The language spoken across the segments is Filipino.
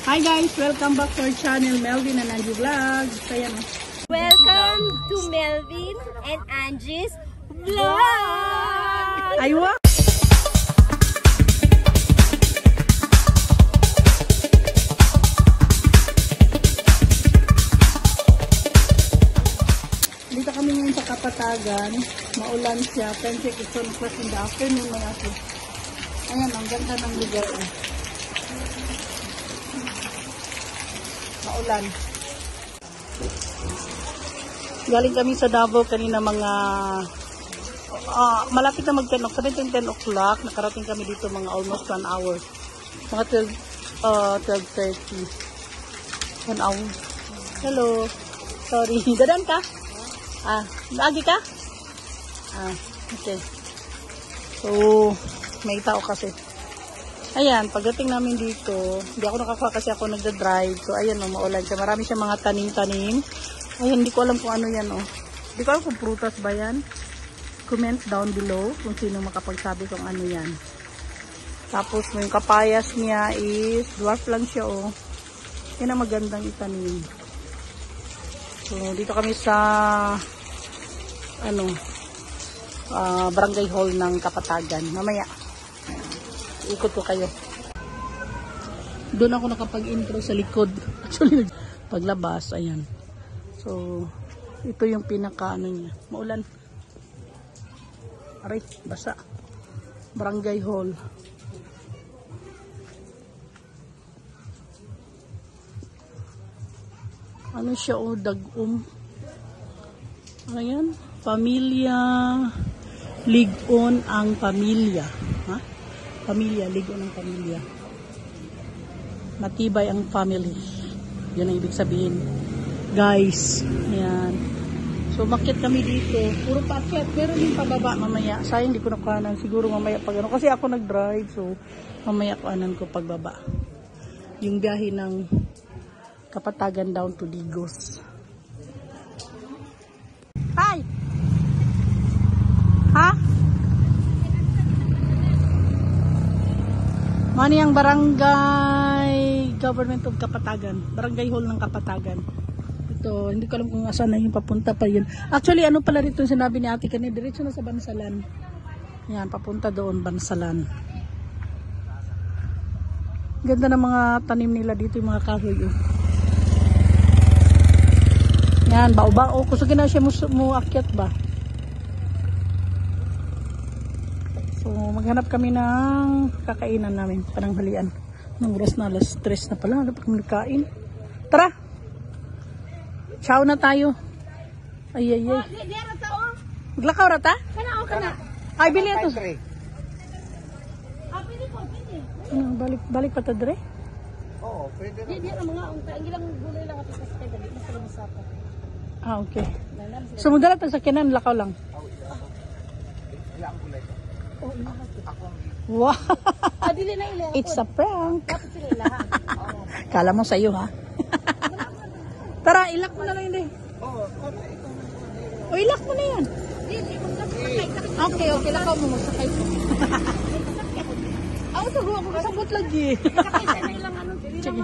Hi guys, welcome back to our channel, Melvin and Angie Vlogs. Ayan o. Welcome to Melvin and Angie's Vlog! Aywa! Dito kami ngayon sa Kapatagan. Maulan siya. 10 it's 1 o'clock in the afternoon. Ayan, ang ganda ng lugar eh. Maulan. Galing kami sa Davao kanina mga malapit na mag 10 o'clock. 10 o'clock. Nakarating kami dito mga almost 1 hour. Mga 12:30. 1 hour. Hello. Sorry. Dadan ka? Lagi ka? Okay. So, may tao kasi. Ayan, pagdating namin dito, hindi ako nakakuha kasi ako nagda-drive. So, ayan, maulan siya. Marami siya mga tanim-tanim. Ayan, hindi ko alam kung ano yan, Hindi ko alam kung prutas ba yan. Comment down below kung sino makapagsabi kung ano yan. Tapos, yung kapayas niya is, dwarf lang siya, Yan ang magandang itanim. So, dito kami sa, barangay hall ng Kapatagan. Mamaya. Ikot ko kayo. Doon ako nakapag-intro sa likod. Actually, paglabas, ayan. So, ito yung pinaka niya. Maulan. Aray, basa. Barangay hall. Ano siya dag-um. Ayan. Pamilya. Ligon ang pamilya. Pamilya, ligon ang pamilya. Matibay ang family. Yan ang ibig sabihin. Guys, ayan. So, makit kami dito. Puro paakyat. Pero din pababa mamaya. Sayang, hindi ko nakuhanan. Siguro mamaya pag ano. Kasi ako nag-drive. So, mamaya kuhanan ko pagbaba. Yung biyahe ng Kapatagan down to Digos. Hi! Ha? Mani ang barangay government of Kapatagan. Barangay hall ng Kapatagan. Ito, hindi ko alam kung saan na yung papunta pa yun. Actually, ano pala rito yung sinabi ni ate kanina, diretso na sa Bansalan. Yan, papunta doon, Bansalan. Ganda ng mga tanim nila dito, yung mga kahoy. Yan, bao-bao. Kusugin na siya mo akyat ba? So, maghanap kami ng kakainan namin, pananghalian. Nung oras na, alas 3 na pala. Ano pa kami nagkain? Tara! Ciao na tayo. Ay. Maglakaw rata? Kana. Ay, bili ito. Balik pa ta dre? Oo, pwede na. Di mga unta. Ang ilang gulay lang at sa kaya. Di sa masapa. Okay. So, magdala tayo sa kinan, lakaw lang. Ilang kulay ko. Wow! Dili na ila. It's a prank. Dapat sila ilahan. Kala mo sa'yo, ha? Tara, ilak mo na lang yun, Oo, O, ilak mo na yan. Okay, lakaw mo, magsakay ko. Ako, sago ako kasabot lagi. Sige.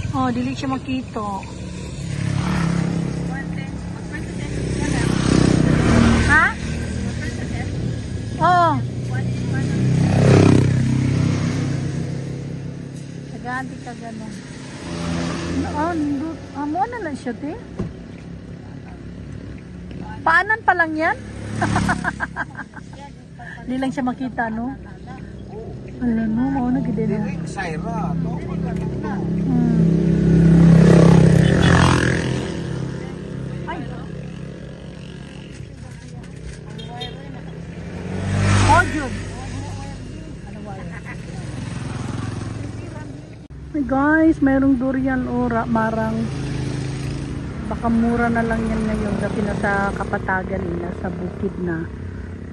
Oh, dili siya makito. Ha? Oo. Naganti ka gano'n. Amo na lang siya, te. Paanan pa lang yan? Hindi lang siya makita, no? Alam mo, mauna gede na. Direk Saira. Ay. Oh, Jud. Hey guys, mayroong durian marang. Baka mura na lang yan ngayon kasi nasa Kapatagan, nasa bukid na.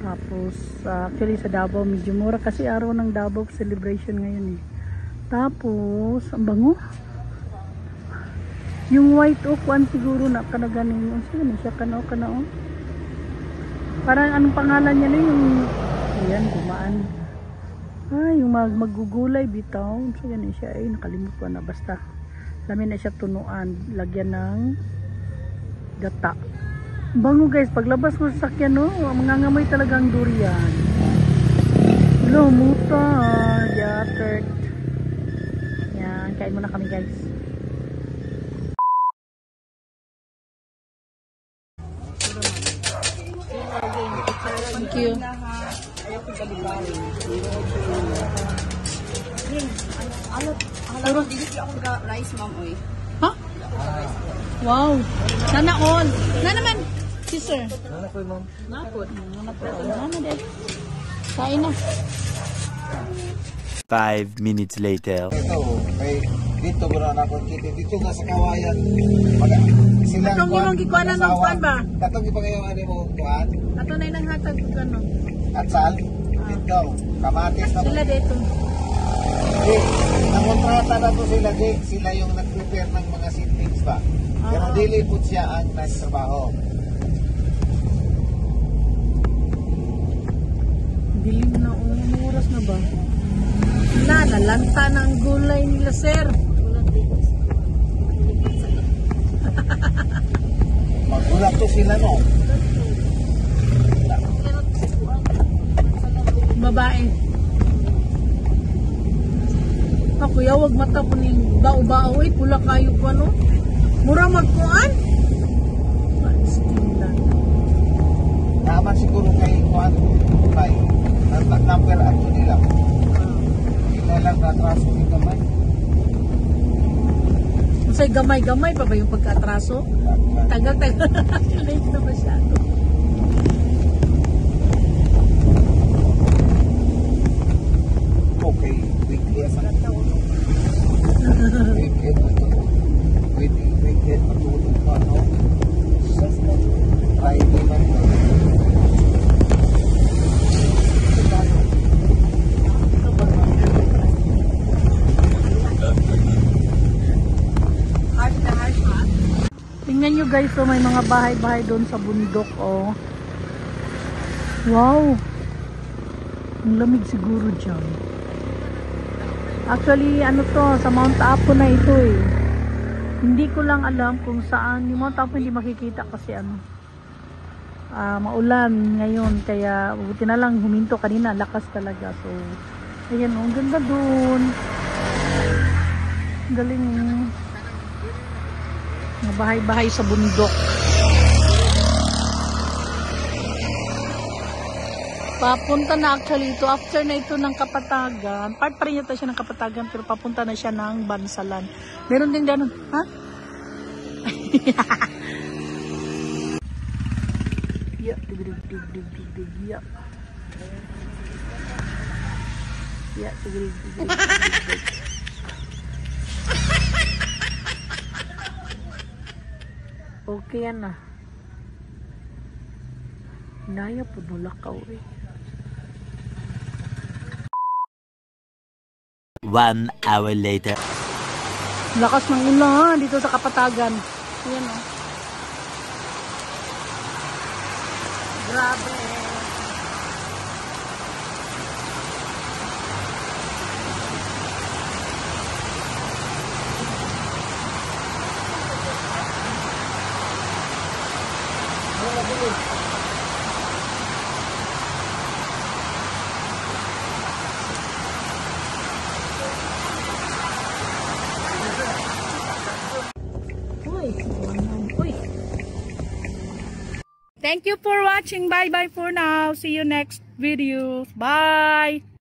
Tapos, actually sa Davao, medyo mura kasi araw ng Davao celebration ngayon . Tapos, ang bango. Yung white oak one siguro na kanaganin. Sige na siya, kanao. Parang anong pangalan niya na yung, ayan, gumaan. Ay, yung maggugulay bitaw. So yan siya. Ay, nakalimut ko na. Basta, lamin na siya tunuan. Lagyan ng gata. Bango guys, paglabas ko sa sakyan, no, mangangamoy talaga ang durian. Hello, muta. Yatert. Yan, kain muna kami guys. Thank you. Alam, dili ako rice, ma'am, oy. Ha? Wow. Sana all. Na naman, sister. Ano ko, ma'am? Napot. Nana din. Kain na. 5 minutes later. Ito, may dito ko na nakikita. Dito nga sa kawayan. Sila Atong imong gikuanan ng kuan ba? Katong ipangayawaan mo kuan. Ato na nang hatag ko ano. At saan? Dito. Kamatis na. Sila dito. Nangontrata na to sila. Sila yung nag-prepare ng mga seedlings ba? Pero dili po siya ang nasa trabaho. Dilim na oras na ba? Nalanta ng gulay nila, sir. Magulat to sila, no? Babae. Kuya, wag mata po ning bao-bao. Pula kayo pa, no? Mura magkuan? Naman siguro kay kuan. Kay number ato nila. Sila lang natraso ni kamay. Masay gamay-gamay pa ba yung pagka-atraso? Tagal-tagal. Late na masyado. Okay, weekend matulog. Weekend matulog. Weekend matulog pa, no? Friday man. Tingnan nyo guys, so may mga bahay-bahay doon sa bundok, oh. Wow! Ang lamig siguro dyan. Actually, ano to, sa Mount Apo na ito eh. Hindi ko lang alam kung saan. Yung Mount Apo hindi makikita kasi ano. Maulan ngayon, kaya buti na lang huminto kanina, lakas talaga. So, ayan, oh, ang ganda doon. Galing. Mga bahay-bahay sa bundok. Papunta na actually ito. After na ito ng Kapatagan. Part pa rin yata siya ng Kapatagan, pero papunta na siya ng Bansalan. Meron din gano'n. Ha? Yeah, dig. Yeah. Yeah, dig. Okay yan na. Naya po nulakaw eh. 1 hour later. Lakas ng ulan dito sa Kapatagan. Ayan o. Grabe. Uy. Thank you for watching. Bye bye for now. See you next video. Bye.